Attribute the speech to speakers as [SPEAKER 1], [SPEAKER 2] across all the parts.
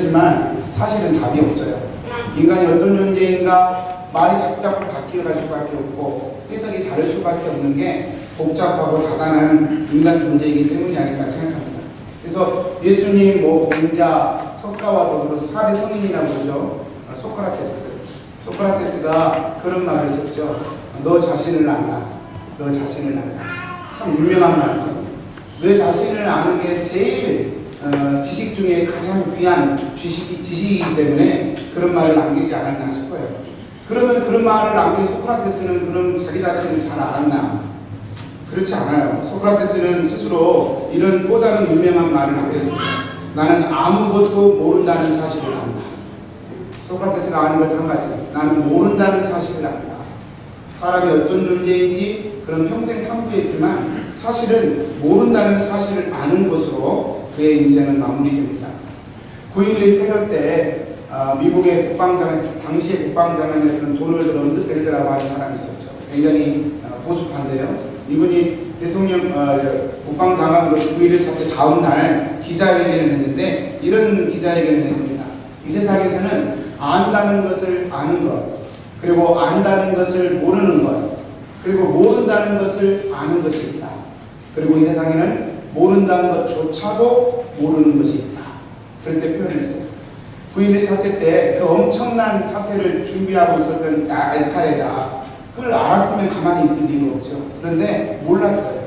[SPEAKER 1] 그렇지만 사실은 답이 없어요. 인간이 어떤 존재인가 말이 자꾸 바뀌어갈 수밖에 없고 해석이 다를 수밖에 없는 게 복잡하고 다단한 인간 존재이기 때문이 아닐까 생각합니다. 그래서 예수님, 공자, 석가와 더불어 4대 성인이라고 그러죠. 소크라테스가 그런 말을 했었죠. 너 자신을 알라. 너 자신을 알라. 참 유명한 말이죠. 너 자신을 아는 게 제일 지식 중에 가장 귀한 지식이기 때문에 그런 말을 남기지 않았나 싶어요. 그러면 그런 말을 남긴 소크라테스는 그럼 자기 자신을 잘 알았나? 그렇지 않아요. 소크라테스는 스스로 이런 또 다른 유명한 말을 남겼습니다. 나는 아무것도 모른다는 사실을 안다. 소크라테스가 아는 것 한 가지. 나는 모른다는 사실을 안다. 사람이 어떤 존재인지 그런 평생 탐구했지만 사실은 모른다는 사실을 아는 것으로 그의 인생은 마무리됩니다. 9.11 테러 때 미국의 당시의 국방장관이었던 도널드 럼스펠드라고 하는 사람이 있었죠. 굉장히 보수파인데요. 이분이 대통령 국방장관으로 9.11 사태 다음 날 기자회견을 했는데 이런 기자회견을 했습니다. 이 세상에서는 안다는 것을 아는 것, 그리고 안다는 것을 모르는 것, 그리고 모른다는 것을 아는 것이 있다. 그리고 이 세상에는 모른다는 것조차도 모르는 것이 있다. 그렇게 표현했어요. 9.11 사태 때 그 엄청난 사태를 준비하고 있었던 알카에다 그걸 알았으면 가만히 있을 리가 없죠. 그런데 몰랐어요.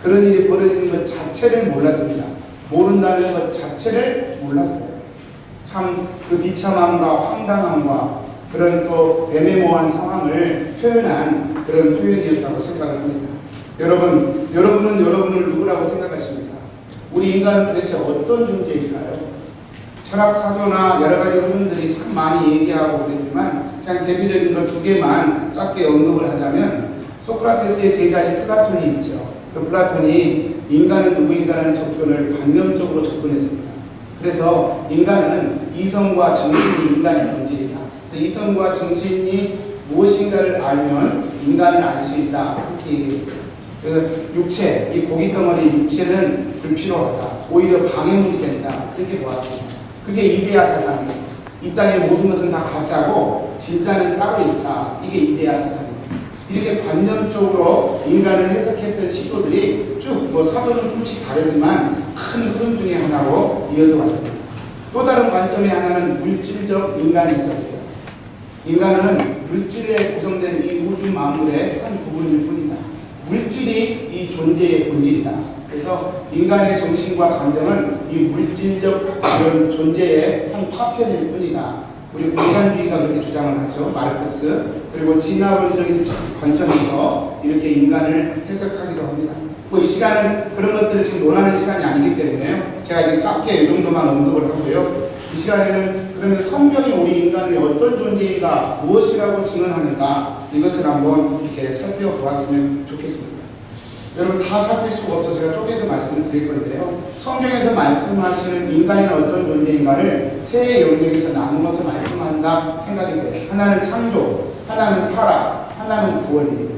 [SPEAKER 1] 그런 일이 벌어지는 것 자체를 몰랐습니다. 모른다는 것 자체를 몰랐어요. 참 그 비참함과 황당함과 그런 또 애매모호한 상황을 표현한 그런 표현이었다고 생각을 합니다. 여러분은 여러분을 누구라고 생각하십니까? 우리 인간은 도대체 어떤 존재일까요? 철학 사조나 여러 가지 흐름들이 참 많이 얘기하고 그랬지만 그냥 대표적인 것 2개만 짧게 언급을 하자면 소크라테스의 제자인 플라톤이 있죠. 그 플라톤이 인간은 누구인가라는 접근을 관념적으로 접근했습니다. 그래서 인간은 이성과 정신이 인간의 본질이다. 그래서 이성과 정신이 무엇인가를 알면 인간을 알 수 있다. 그렇게 얘기했어요. 그래서 육체, 이 고깃덩어리 육체는 불필요하다. 오히려 방해물이 된다. 그렇게 보았습니다. 그게 이데아 사상이에요. 이 땅의 모든 것은 다 가짜고 진짜는 따로 있다. 이게 이데아 사상입니다. 이렇게 관념적으로 인간을 해석했던 시도들이 쭉 사조는 조금씩 다르지만 큰 흐름 중에 하나로 이어져 왔습니다. 또 다른 관점의 하나는 물질적 인간 해석이에요. 인간은 물질에 구성된 이 우주 만물의 한 부분일 뿐이다. 물질이 이 존재의 본질이다. 그래서 인간의 정신과 감정은 이 물질적 그런 존재의 한 파편일 뿐이다. 우리 공산주의가 그렇게 주장을 하죠. 마르크스. 그리고 진화론적인 관점에서 이렇게 인간을 해석하기도 합니다. 이 시간은 그런 것들을 지금 논하는 시간이 아니기 때문에요. 제가 이제 짧게 이 정도만 언급을 하고요. 이 시간에는 그러면 성경이 우리 인간이 어떤 존재인가, 무엇이라고 증언하는가, 이것을 한번 이렇게 살펴보았으면 좋겠습니다. 여러분 다 살필 수가 없어서 제가 쪼개서 말씀을 드릴 건데요. 성경에서 말씀하시는 인간이 어떤 존재인가를 세 영역에서 나누어서 말씀한다 생각이 돼요. 하나는 창조, 하나는 타락, 하나는 구원이에요.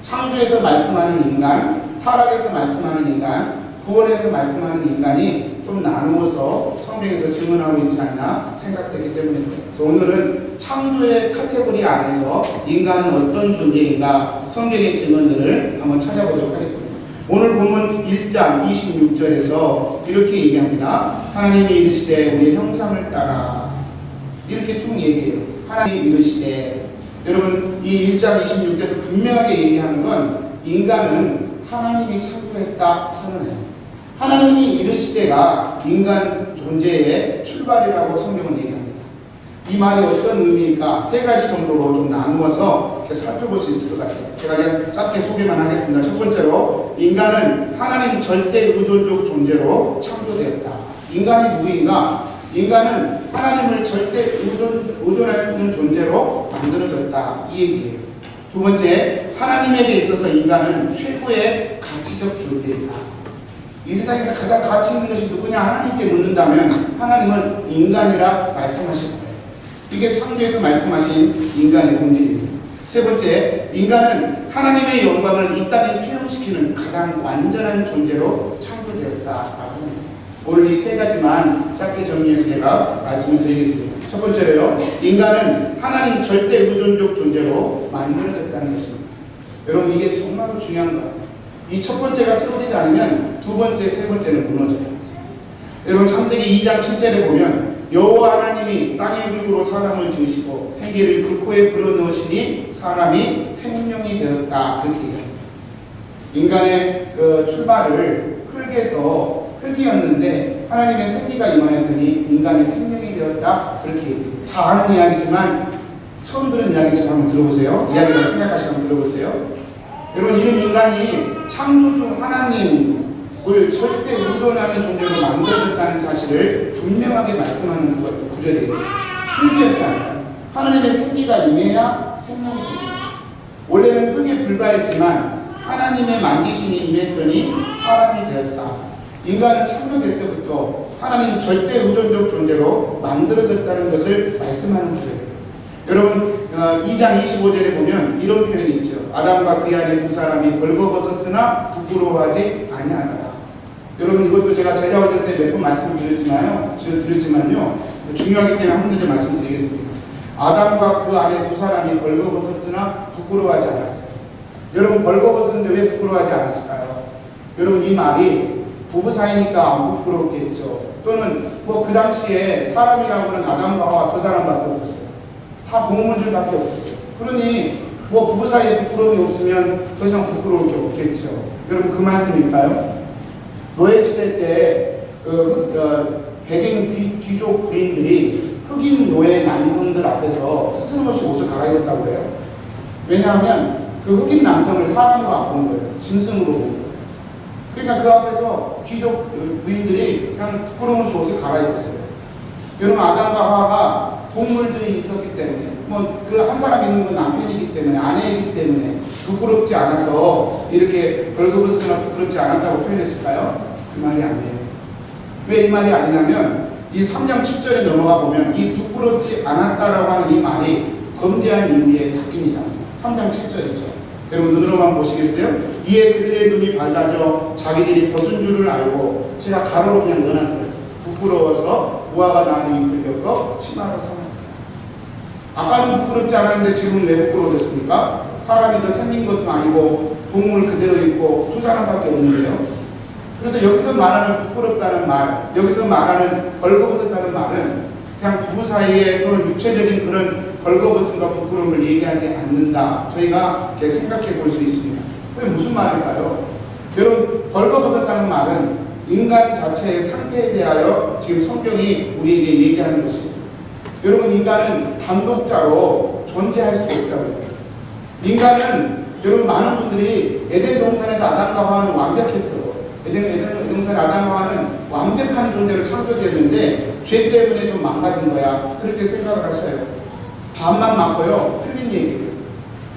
[SPEAKER 1] 창조에서 말씀하는 인간, 타락에서 말씀하는 인간, 구원에서 말씀하는 인간이 좀 나누어서 성경에서 증언하고 있지 않나 생각되기 때문입니다. 그래서 오늘은 창조의 카테고리 안에서 인간은 어떤 존재인가 성경의 증언들을 한번 찾아보도록 하겠습니다. 오늘 본문 1장 26절에서 이렇게 얘기합니다. 하나님이 이르시되 우리의 형상을 따라 이렇게 쭉 얘기해요. 하나님이 이르시되 여러분 이 1장 26절에서 분명하게 얘기하는 건 인간은 하나님이 창조했다 선언해요. 하나님이 이르시되가 인간 존재의 출발이라고 성경은 얘기합니다. 이 말이 어떤 의미일까? 세 가지 정도로 좀 나누어서 이렇게 살펴볼 수 있을 것 같아요. 제가 그냥 짧게 소개만 하겠습니다. 첫 번째로 인간은 하나님 절대 의존적 존재로 창조되었다. 인간이 누구인가? 인간은 하나님을 절대 의존하는 존재로 만들어졌다. 이 얘기예요. 두 번째, 하나님에게 있어서 인간은 최고의 가치적 존재이다. 이 세상에서 가장 가치 있는 것이 누구냐 하나님께 묻는다면 하나님은 인간이라 말씀하실 거예요. 이게 창조에서 말씀하신 인간의 본질입니다. 세 번째, 인간은 하나님의 영광을 이 땅에 투영시키는 가장 완전한 존재로 창조되었다라고 합니다. 오늘 이 세 가지만 짧게 정리해서 제가 말씀을 드리겠습니다. 첫 번째로요, 인간은 하나님 절대 의존적 존재로 만들어졌다는 것입니다. 여러분, 이게 정말로 중요한 것 같아요. 이 첫 번째가 세워지지 않으면 두 번째, 세 번째는 무너져요. 여러분, 창세기 2장 7절에 보면 여호와 하나님이 땅의 물고로 사람을 지으시고 생기를 그 코에 불어넣으시니 사람이 생명이 되었다, 그렇게 얘기합니다. 인간의 그 출발을 흙이었는데 하나님의 생기가 임하였더니 인간의 생명이 되었다, 그렇게 얘기해요. 다 아는 이야기지만 처음 들은 이야기처럼 한번 들어보세요. 이야기를 생각하시고 한번 들어보세요. 여러분, 이런 인간이 창조주 하나님을 절대 의존하는 존재로 만들어졌다는 사실을 분명하게 말씀하는 구절이에요. 흙이었지 않아요. 하나님의 생기가 임해야 생명이 됩니다. 원래는 흙에 불과했지만 하나님의 만지심이 임했더니 사람이 되었다. 인간은 창조될 때부터 하나님 절대 의존적 존재로 만들어졌다는 것을 말씀하는 구절이에요. 여러분, 2장 25절에 보면 이런 표현이 있죠. 아담과 그의 아내 두 사람이 벌거벗었으나 부끄러워하지 아니하더라. 여러분, 이것도 제가 제자훈련 때 몇 번 말씀드렸지만요, 중요하기 때문에 한 번 더 말씀드리겠습니다. 아담과 그 아내 두 사람이 벌거벗었으나 부끄러워하지 않았어요. 여러분, 벌거벗었는데 왜 부끄러워하지 않았을까요? 여러분, 이 말이 부부 사이니까 안 부끄럽겠죠. 또는 그 당시에 사람이라고는 아담과 하와 두 사람밖에 없었어요. 다 동물들밖에 없었어요. 그러니 부부 사이에 부끄러움이 없으면 더 이상 부끄러울 게 없겠죠. 여러분, 그 말씀일까요? 노예 시대 때 백인 귀족 부인들이 흑인 노예 남성들 앞에서 스스럼없이 옷을 갈아입었다고 해요. 왜냐하면 그 흑인 남성을 사람으로 안 본 거예요. 짐승으로 본 거예요. 그러니까 그 앞에서 귀족 부인들이 그냥 부끄러우면서 옷을 갈아입었어요. 여러분, 아담과 하와가 동물들이 있었기 때문에, 그 한 사람 있는 건 남편이기 때문에, 아내이기 때문에 부끄럽지 않아서 이렇게 벌거벗으나 부끄럽지 않았다고 표현했을까요? 그 말이 아니에요. 왜 이 말이 아니냐면 이 3장 7절에 넘어가 보면 이 부끄럽지 않았다라고 하는 이 말이 범죄한 이유에 바뀝니다. 3장 7절이죠. 여러분, 눈으로만 보시겠어요? 이에 그들의 눈이 밝아져 자기들이 벗은 줄을 알고, 제가 가로로 그냥 넣어놨어요. 부끄러워서 우화가 나는 입을 벗고 치마로 서는. 아까는 부끄럽지 않았는데 지금은 왜 부끄러워졌습니까? 사람이 더 생긴 것도 아니고 동물 그대로 있고 두 사람밖에 없는데요. 그래서 여기서 말하는 부끄럽다는 말, 여기서 말하는 벌거벗었다는 말은 그냥 부부 사이에 또는 육체적인 그런 벌거벗음과 부끄러움을 얘기하지 않는다. 저희가 이렇게 생각해 볼 수 있습니다. 그게 무슨 말일까요? 여러분, 벌거벗었다는 말은 인간 자체의 상태에 대하여 지금 성경이 우리에게 얘기하는 것입니다. 여러분, 인간은 단독자로 존재할 수 없다고 해요. 인간은, 여러분, 많은 분들이 에덴 동산에서 아담과 하와는 완벽했어요. 에덴 동산 아담과 하와는 완벽한 존재로 창조되었는데 죄 때문에 좀 망가진 거야, 그렇게 생각을 하셔요. 반만 맞고요, 틀린 얘기예요.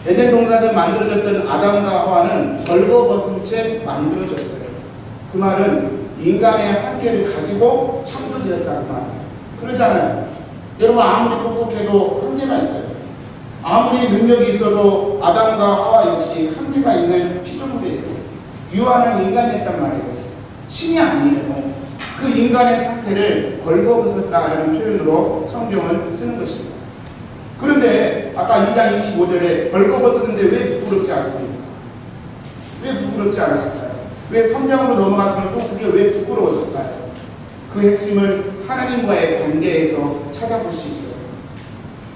[SPEAKER 1] 에덴 동산에서 만들어졌던 아담과 하와는 벌거벗은 채 만들어졌어요. 그 말은 인간의 한계를 가지고 창조되었다는 말이에요. 그러잖아요. 여러분, 아무리 똑똑해도 한계가 있어요. 아무리 능력이 있어도 아담과 하와 역시 한계가 있는 피조물이에요. 유한한 인간이었단 말이에요. 신이 아니에요. 그 인간의 상태를 벌거벗었다라는 표현으로 성경은 쓰는 것입니다. 그런데 아까 2장 25절에 벌거벗었는데 왜 부끄럽지 않습니까? 왜 부끄럽지 않았을까요? 왜 3장으로 넘어가서는 또 그게 왜 부끄러웠을까요? 그 핵심은 하나님과의 관계에서 찾아볼 수 있어요.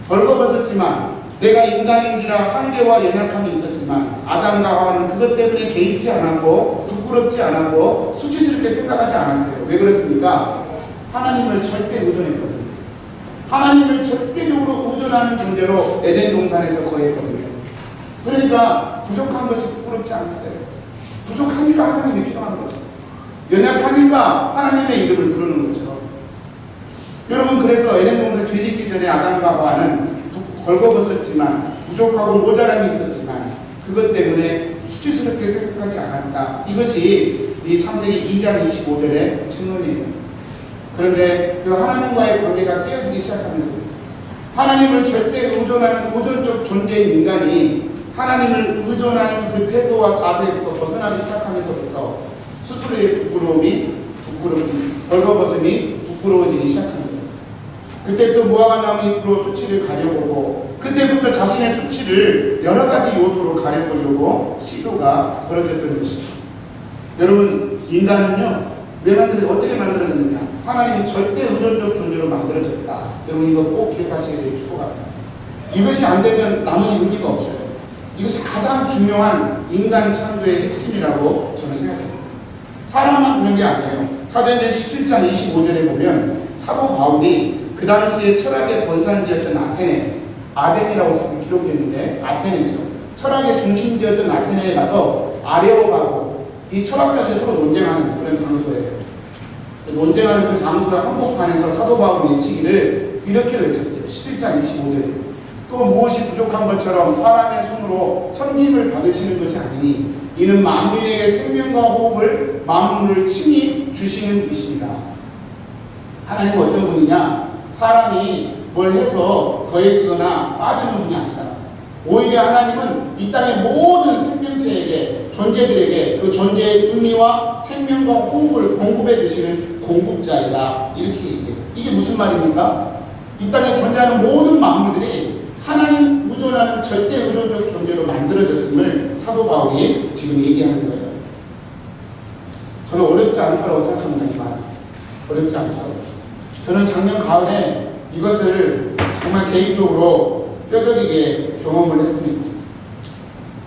[SPEAKER 1] 벌거벗었지만, 내가 인간인지라 한계와 연약함이 있었지만 아담과 하와는 그것 때문에 개의치 않았고 부끄럽지 않았고 수치스럽게 생각하지 않았어요. 왜 그렇습니까? 하나님을 절대 의존했거든요. 하나님을 절대적으로 의존하는 존재로 에덴 동산에서 거했거든요. 그러니까 부족한 것이 부끄럽지 않았어요. 부족하니까 하나님이 필요한 거죠. 연약하니까 하나님의 이름을 부르는 거죠. 여러분, 그래서 에덴 동산 죄짓기 전에 아담과 하와는 벌거벗었지만, 부족하고 모자람이 있었지만 그것 때문에 수치스럽게 생각하지 않았다. 이것이 이 창세기 2장 25절의 증언이에요. 그런데 그 하나님과의 관계가 깨어지기 시작하면서 하나님을 절대 의존하는 의존적 존재인 인간이 하나님을 의존하는 그 태도와 자세부터 벗어나기 시작하면서부터 스스로의 부끄러움이 벌거벗음이 부끄러워지기 시작합니다. 그때부터 무화과 나무 잎으로 수치를 가려보고, 그때부터 자신의 수치를 여러 가지 요소로 가려보려고 시도가 벌어졌던 것이죠. 여러분, 인간은요, 어떻게 만들어졌느냐? 하나님이 절대 의존적 존재로 만들어졌다. 여러분, 이거 꼭 기억하시게 되길 축복합니다. 이것이 안 되면 나머지 의미가 없어요. 이것이 가장 중요한 인간 창조의 핵심이라고 저는 생각합니다. 사람만 그런 게 아니에요. 사도행전 17장 25절에 보면 사도 바울이 그 당시에 철학의 본산지였던 아테네라고 기록되어 있는데, 아테네죠. 철학의 중심지였던 아테네에 가서 아레오가고, 이 철학자들이 서로 논쟁하는 그런 장소예요. 논쟁하는 그 장소의 한복판에서 사도 바울이 외치기를 이렇게 외쳤어요. 11장 25절에. 또 무엇이 부족한 것처럼 사람의 손으로 선림을 받으시는 것이 아니니 이는 만민에게 생명과 호흡을 만물을 친히 주시는 이십니다. 하나님은 어떤 분이냐? 사람이 뭘 해서 더해지거나 빠지는 분이 아니다. 오히려 하나님은 이 땅의 모든 생명체에게, 존재들에게 그 존재의 의미와 생명과 호흡을 공급해 주시는 공급자이다. 이렇게 얘기해요. 이게 무슨 말입니까? 이 땅에 존재하는 모든 만물들이 하나님 의존하는 절대 의존적 존재로 만들어졌음을 사도 바울이 지금 얘기하는 거예요. 저는 어렵지 않을 거라고 생각합니다. 이 말. 어렵지 않죠. 저는 작년 가을에 이것을 정말 개인적으로 뼈저리게 경험을 했습니다.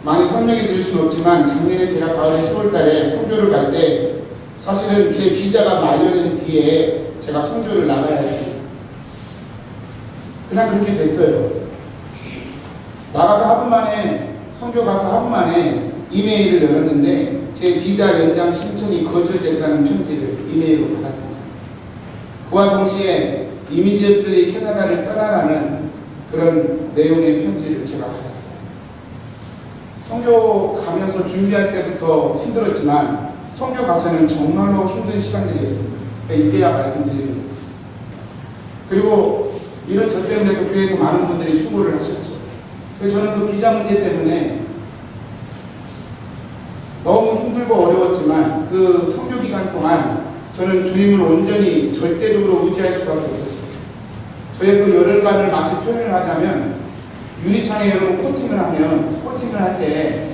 [SPEAKER 1] 많이 설명해 드릴 수는 없지만 작년에 제가 가을에 10월 달에 선교를 갈 때 사실은 제 비자가 만료된 뒤에 제가 선교를 나가야 했습니다. 그냥 그렇게 됐어요. 나가서 하루 만에, 선교 가서 하루 만에 이메일을 열었는데 제 비자 연장 신청이 거절됐다는 편지를 이메일로 받았습니다. 그와 동시에 이미디어틀리 캐나다를 떠나라는 그런 내용의 편지를 제가 받았어요. 선교 가면서 준비할 때부터 힘들었지만 선교 가서는 정말로 힘든 시간들이었습니다. 이제야 말씀드립니다. 그리고 이런 저 때문에도 교회에서 많은 분들이 수고를 하셨죠. 그래서 저는 그 비자 문제 때문에 너무 힘들고 어려웠지만 그 선교 기간 동안 저는 주님을 온전히 절대적으로 의지할 수밖에 없었어요. 저의 그 열흘간을 마치 표현을 하자면, 유리창에 여러분 코팅을 할 때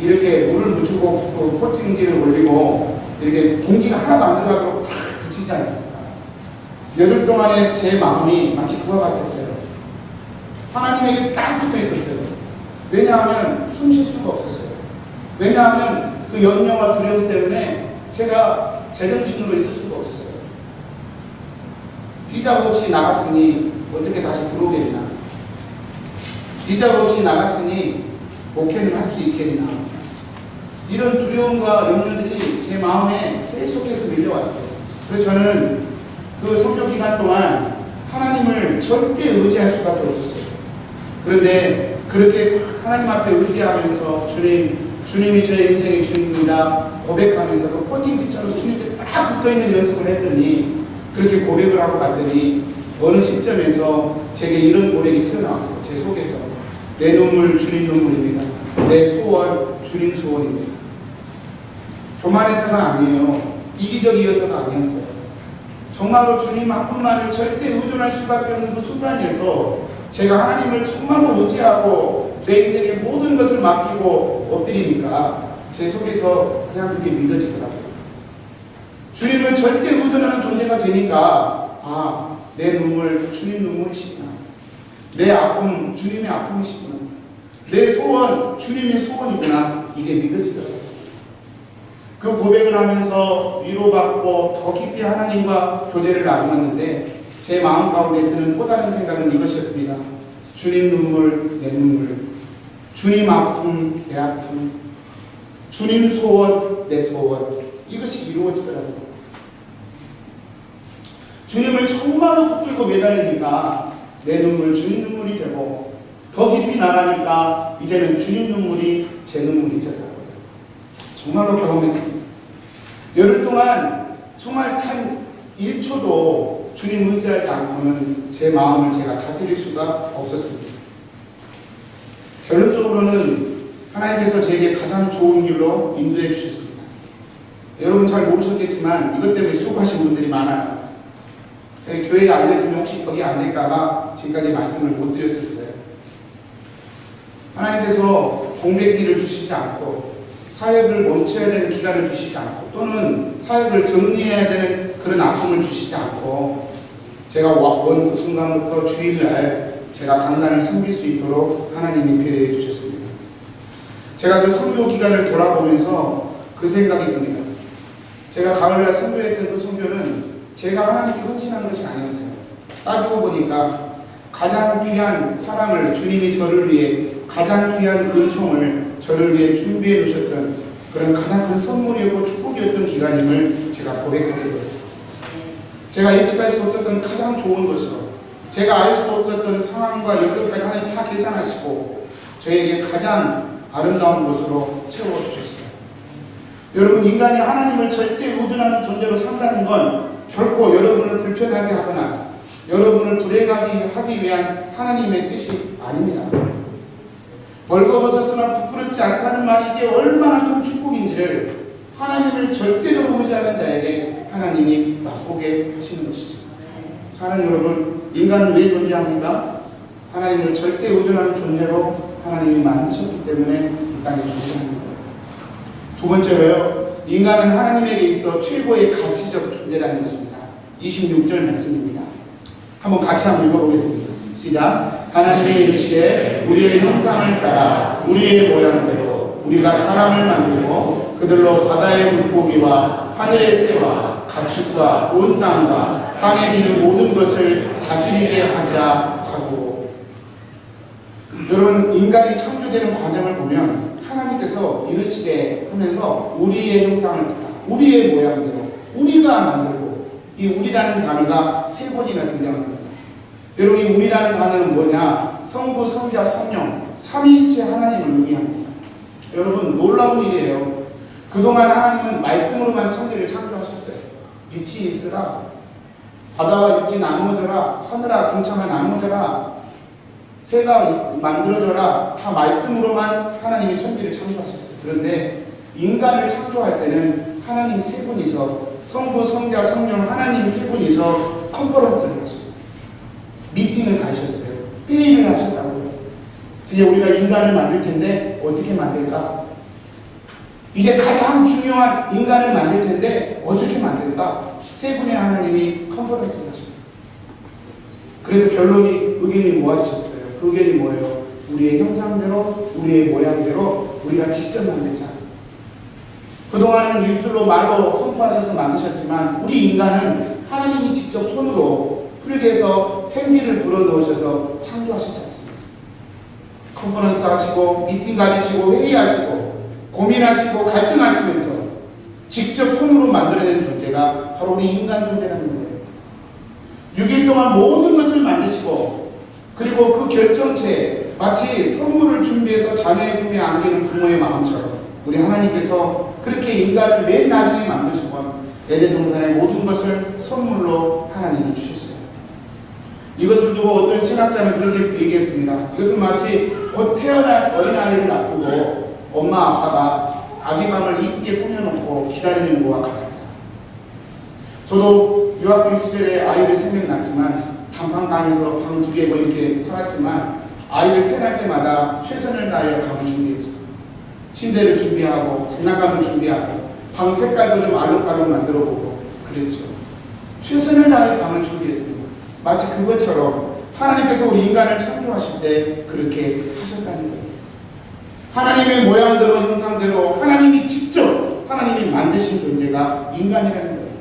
[SPEAKER 1] 이렇게 물을 묻히고 그 코팅지를 올리고 이렇게 공기가 하나도 안 들어가도록 딱 붙이지 않습니까? 열흘 동안의 제 마음이 마치 그와 같았어요. 하나님에게 딱 붙어 있었어요. 왜냐하면 숨 쉴 수가 없었어요. 왜냐하면 그 염려와 두려움 때문에 제가 제정신으로 있을 수가 없었어요. 비자가 없이 나갔으니 어떻게 다시 들어오겠나? 비자가 없이 나갔으니 목회를 할 수 있겠나? 이런 두려움과 염려들이 제 마음에 계속해서 밀려왔어요. 그래서 저는 그 선교 기간 동안 하나님을 절대 의지할 수밖에 없었어요. 그런데 그렇게 하나님 앞에 의지하면서 주님이 제 인생의 주님입니다 고백하면서 그 코팅기처럼 주님께 딱 붙어있는 연습을 했더니, 그렇게 고백을 하고 갔더니 어느 시점에서 제게 이런 고백이 튀어나왔어요. 제 속에서. 내 눈물 주님 눈물입니다. 내 소원 주님 소원입니다. 교만해서가 아니에요. 이기적이어서가 아니었어요. 정말로 주님 한 분만을 절대 의존할 수밖에 없는 그 순간에서 제가 하나님을 정말로 의지하고 내 인생의 모든 것을 맡기고 엎드리니까 제 속에서 그냥 그게 믿어지더라고요. 주님을 절대 의존하는 존재가 되니까, 아, 내 눈물 주님 눈물이시구나. 내 아픔 주님의 아픔이시구나. 내 소원 주님의 소원이구나. 이게 믿어지더라고요. 그 고백을 하면서 위로받고 더 깊이 하나님과 교제를 나누었는데, 제 마음 가운데 드는 또 다른 생각은 이것이었습니다. 주님 눈물 내 눈물, 주님 아픔 내 아픔, 주님 소원 내 소원, 이것이 이루어지더라고요. 주님을 정말로 붙들고 매달리니까 내 눈물 주님 눈물이 되고, 더 깊이 나가니까 이제는 주님 눈물이 제 눈물이 되더라고요. 정말로 경험했습니다. 열흘 동안 정말 단 1초도 주님 의지하지 않고는 제 마음을 제가 다스릴 수가 없었습니다. 결론적으로는 하나님께서 제게 가장 좋은 길로 인도해 주셨습니다. 여러분 잘 모르셨겠지만 이것 때문에 수고하신 분들이 많아요. 교회에 알려지면 혹시 거기 안 될까봐 지금까지 말씀을 못 드렸었어요. 하나님께서 공백기를 주시지 않고 사역을 멈춰야 되는 기간을 주시지 않고 또는 사역을 정리해야 되는 그런 아픔을 주시지 않고 제가 온 그 순간부터 주일날 제가 강단을 섬길 수 있도록 하나님이 배려해 주셨습니다. 제가 그 선교 기간을 돌아보면서 그 생각이 듭니다. 제가 가을날 선교했던 그 선교는 제가 하나님께 헌신한 것이 아니었어요. 따지고 보니까 가장 귀한 사랑을 주님이 저를 위해 가장 귀한 은총을 저를 위해 준비해 놓으셨던 그런 가장 큰 선물이었고 축복이었던 기간임을 제가 고백하게 되었어요. 제가 예측할 수 없었던 가장 좋은 것으로 제가 알 수 없었던 상황과 여건까지 하나님 다 계산하시고 저에게 가장 아름다운 것으로 채워주셨어요. 여러분, 인간이 하나님을 절대 의존하는 존재로 산다는 건 결코 여러분을 불편하게 하거나 여러분을 불행하게 하기 위한 하나님의 뜻이 아닙니다. 벌거벗었으나 부끄럽지 않다는 말이 이게 얼마나 큰 축복인지를 하나님을 절대로 의지하는 자에게 하나님이 맛보게 하시는 것이죠. 사랑하는 여러분, 인간은 왜 존재합니까? 하나님을 절대 의존하는 존재로 하나님이 만드셨기 때문에 인간이 존재합니다. 두 번째로요, 인간은 하나님에게 있어 최고의 가치적 존재라는 것입니다. 26절 말씀입니다. 한번 같이 한번 읽어보겠습니다. 시작. 하나님이 이르시되 우리의 형상을 따라 우리의 모양대로 우리가 사람을 만들고 그들로 바다의 물고기와 하늘의 새와 가축과 온 땅과 땅에 기는 모든 것을 다스리게 하자 하고. 여러분, 인간이 창조되는 과정을 보면 하나님께서 이르시되 하면서 우리의 형상을 따라 우리의 모양대로 우리가 만들고, 이 우리라는 단어가 3번이나 등장합니다. 여러분, 이 우리라는 단어는 뭐냐? 성부, 성자, 성령 삼위일체 하나님을 의미합니다. 여러분, 놀라운 일이에요. 그동안 하나님은 말씀으로만 천지를 창조하셨어요. 빛이 있으라, 바다와 육지 나누어져라, 하늘아 동참아 나누어져라, 새가 만들어져라, 다 말씀으로만 하나님이 천지를 창조하셨어요. 그런데 인간을 창조할 때는 하나님 3분이서 성부, 성자, 성령 하나님 3분이서 컨퍼런스를 하셨어요. 미팅을 가셨어요. 회의를 하셨다고요. 이제 우리가 인간을 만들 텐데 어떻게 만들까? 이제 가장 중요한 인간을 만들 텐데 어떻게 만들까? 3분의 하나님이 컨퍼런스를 하셨어요. 그래서 결론이, 의견이 모아지셨어요. 그 의견이 뭐예요? 우리의 형상대로 우리의 모양대로 우리가 직접 만들자. 그동안은 입술로 말로 선포하셔서 만드셨지만 우리 인간은 하나님이 직접 손으로 흙에서 생기를 불어넣으셔서 창조하시지 않습니다. 컨퍼런스 하시고 미팅 가지시고 회의하시고 고민하시고 갈등하시면서 직접 손으로 만들어낸 존재가 바로 우리 인간 존재라는 거예요. 6일 동안 모든 것을 만드시고 그리고 그 결정체에 마치 선물을 준비해서 자녀의 품에 안기는 부모의 마음처럼 우리 하나님께서 그렇게 인간을 맨 나중에 만드시고 에덴 동산의 모든 것을 선물로 하나님이 주셨어요. 이것을 두고 어떤 신학자는 그렇게 얘기했습니다. 이것은 마치 곧 태어날 어린아이를 놔두고 엄마 아빠가 아기 방을 이쁘게 꾸며놓고 기다리는 것과 같다. 저도 유학생 시절에 아이를 생각났지만 단칸방에서 방 2개 뭐 이렇게 살았지만 아이를 태어날 때마다 최선을 다하여 방을 준비했죠. 침대를 준비하고 장난감을 준비하고 방 색깔도 좀 알록달록 만들어보고 그랬죠. 최선을 다하여 방을 준비했습니다. 마치 그것처럼 하나님께서 우리 인간을 창조하실 때 그렇게 하셨다는 거예요. 하나님의 모양대로 형상대로 하나님이 직접 하나님이 만드신 존재가 인간이라는 거예요.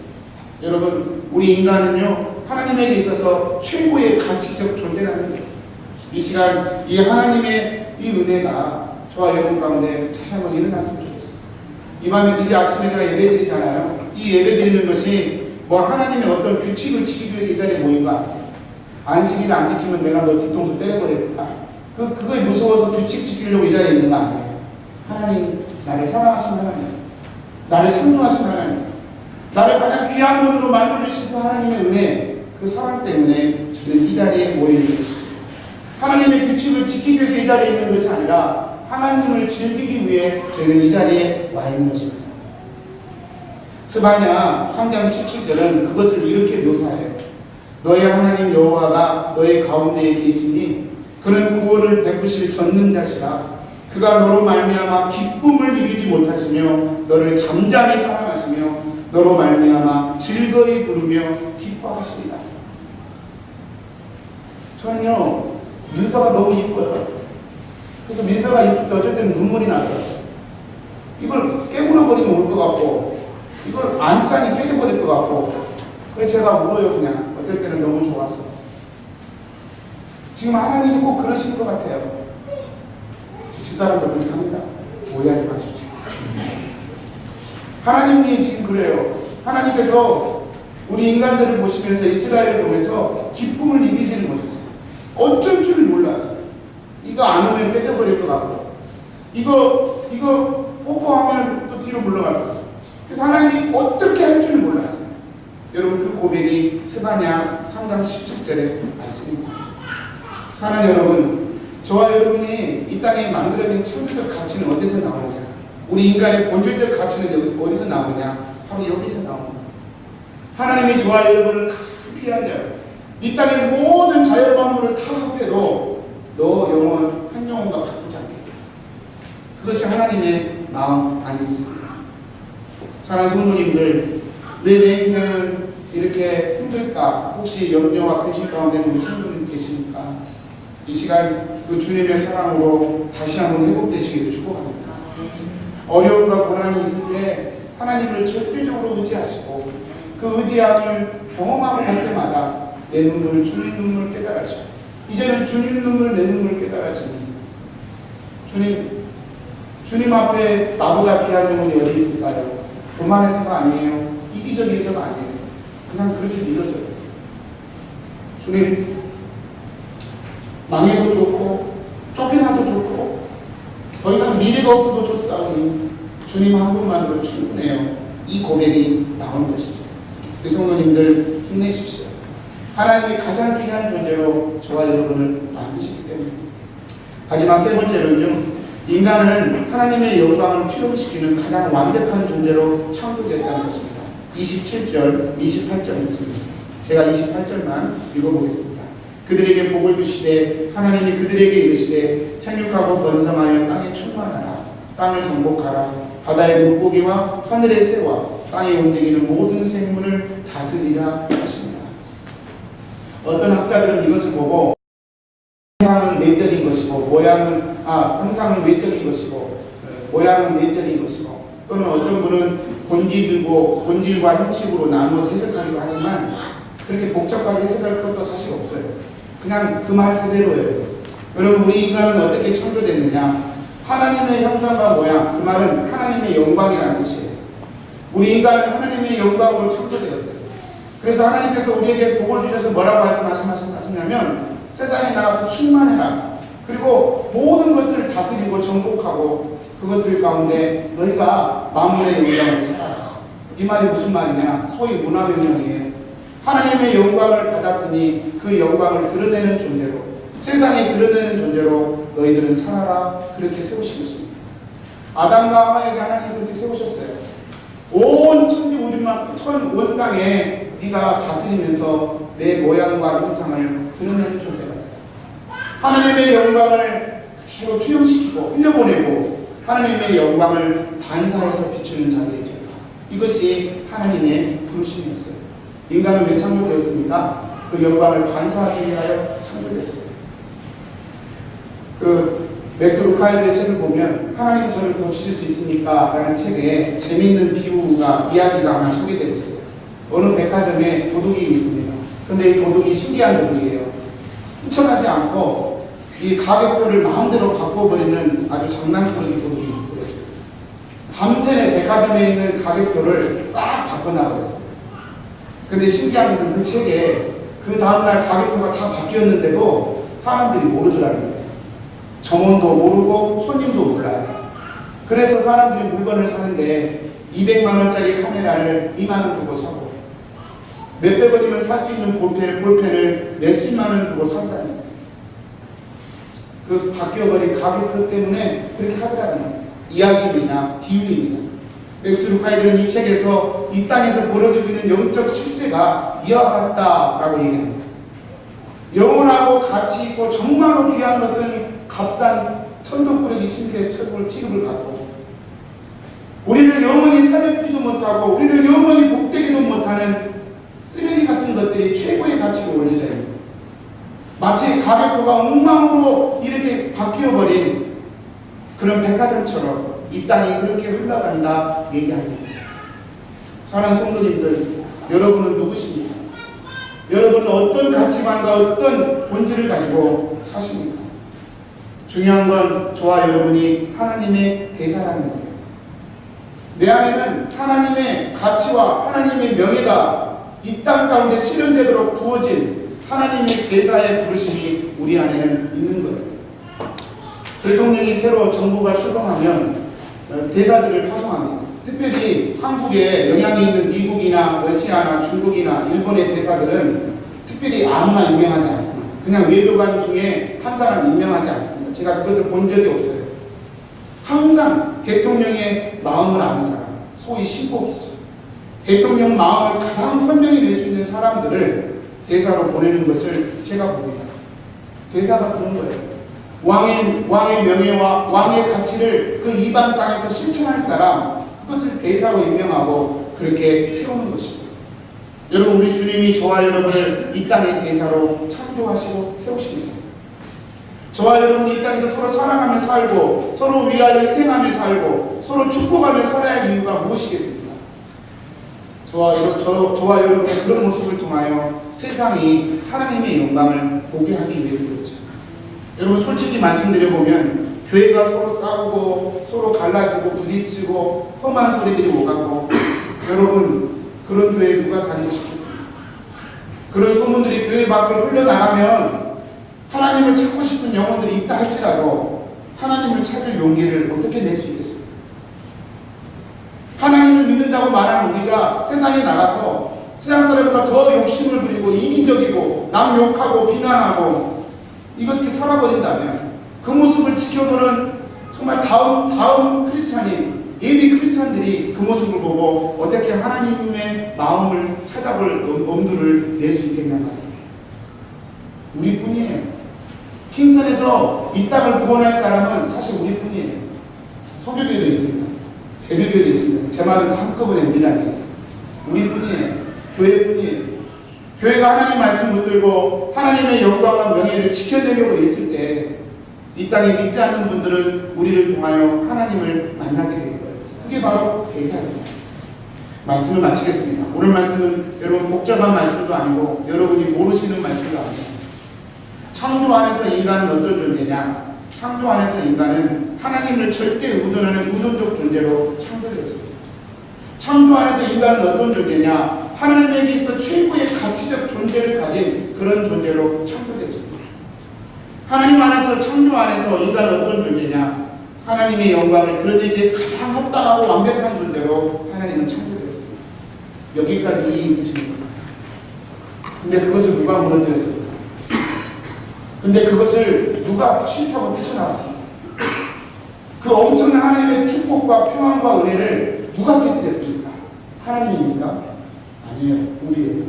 [SPEAKER 1] 여러분, 우리 인간은요 하나님에게 있어서 최고의 가치적 존재라는 거예요. 이 시간 이 하나님의 이 은혜가 저와 여러분 가운데 다시 한번 일어났으면 좋겠어요. 이 밤에 이제 아침에 제가 예배 드리잖아요. 이 예배 드리는 것이 뭐 하나님의 어떤 규칙을 지키기 위해서 이 자리에 모인 거 아니에요. 안식일 안 지키면 내가 너 뒤통수 때려버릴까? 그거에 무서워서 규칙 지키려고 이 자리에 있는 거 아니에요. 하나님, 나를 사랑하신 하나님, 나를 창조하신 하나님, 나를 가장 귀한 분으로 만들어주신 그 하나님의 은혜, 그 사랑 때문에 저는 이 자리에 모이는 것입니다. 하나님의 규칙을 지키기 위해서 이 자리에 있는 것이 아니라 하나님을 즐기기 위해 저희는 이 자리에 와 있는 것입니다. 스바냐 3장 17절은 그것을 이렇게 묘사해요. 너의 하나님 여호와가 너의 가운데에 계시니 그는 구원을 베푸실 전능자시라. 그가 너로 말미암아 기쁨을 이기지 못하시며 너를 잠잠히 사랑하시며 너로 말미암아 즐거이 부르며 기뻐하시리라. 저는요 민서가 너무 이뻐요. 그래서 민서가 이쁠 때 어쩔 때는 눈물이 나더라고요. 이걸 깨물어 버리면 올 것 같고 이걸 안짜니 깨져버릴 것 같고 그래서 제가 울어요. 그냥 어떨 때는 너무 좋아서. 지금 하나님이 꼭 그러시는 것 같아요. 저 집사람도 그렇게 합니다. 오해하지 마십시오. 하나님이 지금 그래요. 하나님께서 우리 인간들을 보시면서 이스라엘을 보면서 기쁨을 이기지를 못했어요. 어쩔 줄을 몰랐어요. 이거 안 오면 뺏겨버릴 것 같고 이거 뽀뽀하면 또 뒤로 물러갈 것 같아요. 그래서 하나님이 어떻게 할 줄을 몰랐어요. 여러분 그 고백이 스바냐 3장 17절의 말씀입니다. 사랑하는 여러분, 저와 여러분이 이 땅에 만들어진 창조적 가치는 어디서 나오느냐? 우리 인간의 본질적 가치는 여기서 어디서 나오느냐? 바로 여기서 나옵니다. 하나님이 저와 여러분을 가장 귀한 자요. 이 땅의 모든 자연 만물을 다 합해도 너 영혼 한 영혼과 바꾸지 않겠다. 그것이 하나님의 마음 아니겠습니까? 사랑하는 성도님들, 왜 내 인생은 이렇게 힘들까? 혹시 염려와 근심 가운데 우리 성도님 계십니까? 이 시간 그 주님의 사랑으로 다시 한번 회복되시기를 축복합니다. 어려움과 고난이 있을 때 하나님을 절대적으로 의지하시고 그 의지함을 경험하고 갈 때마다 내 눈물, 주님 눈물 깨달으시고 이제는 주님 눈물, 내 눈물 깨달아지니 주님 앞에 나보다 귀한 영혼이 어디 있을까요? 교만해서가 아니에요. 이기적이어서가 아니에요. 그냥 그렇게 믿어져요. 주님 망해도 좋고 쫓겨나도 좋고 더 이상 미래가 없어도 좋사오니 주님 한 분만으로 충분해요. 이 고백이 나오는 것이죠. 우리 성도님들 힘내십시오. 하나님이 가장 귀한 존재로 저와 여러분을 만드시기 때문에. 하지만 세 번째로는요, 인간은 하나님의 영광을 투영시키는 가장 완벽한 존재로 창조되었다는 것입니다. 27절, 28절 있습니다. 제가 28절만 읽어보겠습니다. 그들에게 복을 주시되 하나님이 그들에게 이르시되 생육하고 번성하여 땅에 충만하라. 땅을 정복하라. 바다의 물고기와 하늘의 새와 땅에 움직이는 모든 생물을 다스리라 하십니다. 어떤 학자들은 이것을 보고 형상은 내적인 것이고 형상은 외적인 것이고 모양은 내적인 것이고 또는 어떤 분은 본질과 형식으로 나누어서 해석하기도 하지만 그렇게 복잡하게 해석할 것도 사실 없어요. 그냥 그 말 그대로예요. 여러분 우리 인간은 어떻게 창조됐느냐? 하나님의 형상과 모양, 그 말은 하나님의 영광이라는 뜻이에요. 우리 인간은 하나님의 영광으로 창조되었어요. 그래서 하나님께서 우리에게 복을 주셔서 뭐라고 말씀하시냐면 세상에 나가서 충만해라. 그리고 모든 것들을 다스리고 정복하고 그것들 가운데 너희가 만물의 영광을 살아라. 이 말이 무슨 말이냐? 소위 문화명령이에요. 하나님의 영광을 받았으니 그 영광을 드러내는 존재로 세상에 드러내는 존재로 너희들은 살아라. 그렇게 세우신 것입니다. 아담과 하와에게 하나님이 그렇게 세우셨어요. 온 천지 온 땅에 네가 다스리면서 내 모양과 형상을 드러내는 존재가 되라. 하나님의 영광을 그대로 투영시키고 흘려보내고 하나님의 영광을 반사해서 비추는 자들이 되라. 이것이 하나님의 부르심이었어요. 인간은 왜 창조되었습니까? 그 영광을 반사하기 위하여 창조되었어요. 맥스 루카일드의 책을 보면 하나님 저를 고치실 수 있습니까? 라는 책에 재미있는 이야기가 하나 소개되고 있어요. 어느 백화점에 도둑이 있습니다. 근데 이 도둑이 신기한 도둑이에요. 훔쳐가지 않고 이 가격표를 마음대로 바꿔버리는 아주 장난꾸러기 도둑이 그랬어요. 밤새 백화점에 있는 가격표를 싹 바꿔놔버렸어요. 근데 신기한 것은 그 책에 그 다음날 가격표가 다 바뀌었는데도 사람들이 모르더라는 거예요. 점원도 모르고 손님도 몰라요. 그래서 사람들이 물건을 사는데 200만원짜리 카메라를 2만원 주고 사고 몇백 원이면 살 수 있는 볼펜을 몇십만원 주고 산다는 거예요. 그 바뀌어버린 가격표 때문에 그렇게 하더라는 거예요. 이야기입니다. 비유입니다. 맥스 루카이들은 이 책에서 이 땅에서 벌어지고 있는 영적 실제가 이와 같다라고 얘기합니다. 영원하고 가치 있고 정말로 귀한 것은 값싼 천덕꾸러기 신세의 취급을 갖고, 우리를 영원히 살려주지도 못하고 우리를 영원히 복되기도 못하는 쓰레기 같은 것들이 최고의 가치로 올려져 있는, 마치 가격표가 엉망으로 이렇게 바뀌어버린 그런 백화점처럼 이 땅이 그렇게 흘러간다 얘기합니다. 사랑하는 성도님들, 여러분은 누구십니까? 여러분은 어떤 가치관과 어떤 본질을 가지고 사십니까? 중요한 건 저와 여러분이 하나님의 대사라는 거예요. 내 안에는 하나님의 가치와 하나님의 명예가 이 땅 가운데 실현되도록 부어진 하나님의 대사의 부르심이 우리 안에는 있는 거예요. 대통령이 새로 정부가 출범하면 대사들을 파송합니다. 특별히 한국에 영향이 있는 미국이나 러시아나 중국이나 일본의 대사들은 특별히 아무나 임명하지 않습니다. 그냥 외교관 중에 한 사람 임명하지 않습니다. 제가 그것을 본 적이 없어요. 항상 대통령의 마음을 아는 사람, 소위 신복이죠. 대통령 마음을 가장 선명히 낼 수 있는 사람들을 대사로 보내는 것을 제가 봅니다. 대사가 그런 거예요. 왕의 명예와 왕의 가치를 그 이방 땅에서 실천할 사람, 그것을 대사로 임명하고 그렇게 세우는 것입니다. 여러분, 우리 주님이 저와 여러분을 이 땅의 대사로 창조하시고 세우십니다. 저와 여러분이 이 땅에서 서로 사랑하며 살고 서로 위하여 희생하며 살고 서로 축복하며 살아야 할 이유가 무엇이겠습니까? 저와 여러분의 그런 모습을 통하여 세상이 하나님의 영광을 보게 하기 위해서 그렇죠. 여러분, 솔직히 말씀드려보면 교회가 서로 싸우고 서로 갈라지고 부딪히고 험한 소리들이 오가고, 여러분, 그런 교회에 누가 다니고 싶겠습니까? 그런 소문들이 교회 밖으로 흘러나가면 하나님을 찾고 싶은 영혼들이 있다 할지라도 하나님을 찾을 용기를 어떻게 낼 수 있겠습니까? 하나님을 믿는다고 말하는 우리가 세상에 나가서 세상 사람보다 더 욕심을 부리고 이기적이고 남 욕하고 비난하고 이것을 살아버린다면 그 모습을 지켜보는 정말 다음 크리스찬인 예비 크리스찬들이 그 모습을 보고 어떻게 하나님의 마음을 찾아볼 엄두를 낼 수 있겠냐 말이에요. 우리뿐이에요. 킹선에서 이 땅을 구원할 사람은 사실 우리뿐이에요. 소교교도 있습니다. 개별교도 있습니다. 제 말은 한꺼번에 우리라는 우리뿐이에요. 교회뿐이에요. 교회가 하나님 말씀 붙들고 하나님의 영광과 명예를 지켜내려고 했을 때 이 땅에 믿지 않는 분들은 우리를 통하여 하나님을 만나게 될 거예요. 그게 바로 대사입니다. 말씀을 마치겠습니다. 오늘 말씀은 여러분 복잡한 말씀도 아니고 여러분이 모르시는 말씀도 아닙니다. 창조 안에서 인간은 어떤 존재냐? 창조 안에서 인간은 하나님을 절대 의존하는 우존적 존재로 창조되었습니다. 창조 안에서 인간은 어떤 존재냐? 하나님에게 있어 최고의 가치적 존재를 가진 그런 존재로 창조되었습니다. 하나님 안에서, 창조 안에서 인간은 어떤 존재냐? 하나님의 영광을 드러내기에 가장 합당하고 완벽한 존재로 하나님은 창조되었습니다. 여기까지 이해 있으십니까? 근데 그것을 누가 무너뜨렸습니까? 근데 그것을 누가 싫다고 뛰쳐나왔습니까? 그 엄청난 하나님의 축복과 평안과 은혜를 누가 깨뜨렸습니까? 하나님입니까? 아니에요. 우리예요.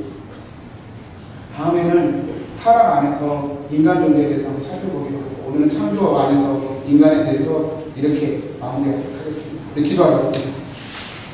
[SPEAKER 1] 다음에는 타락 안에서 인간 존재에 대해서 한번 살펴보기로 하고, 오늘은 창조 안에서 인간에 대해서 이렇게 마무리하도록 하겠습니다. 우리 기도하겠습니다.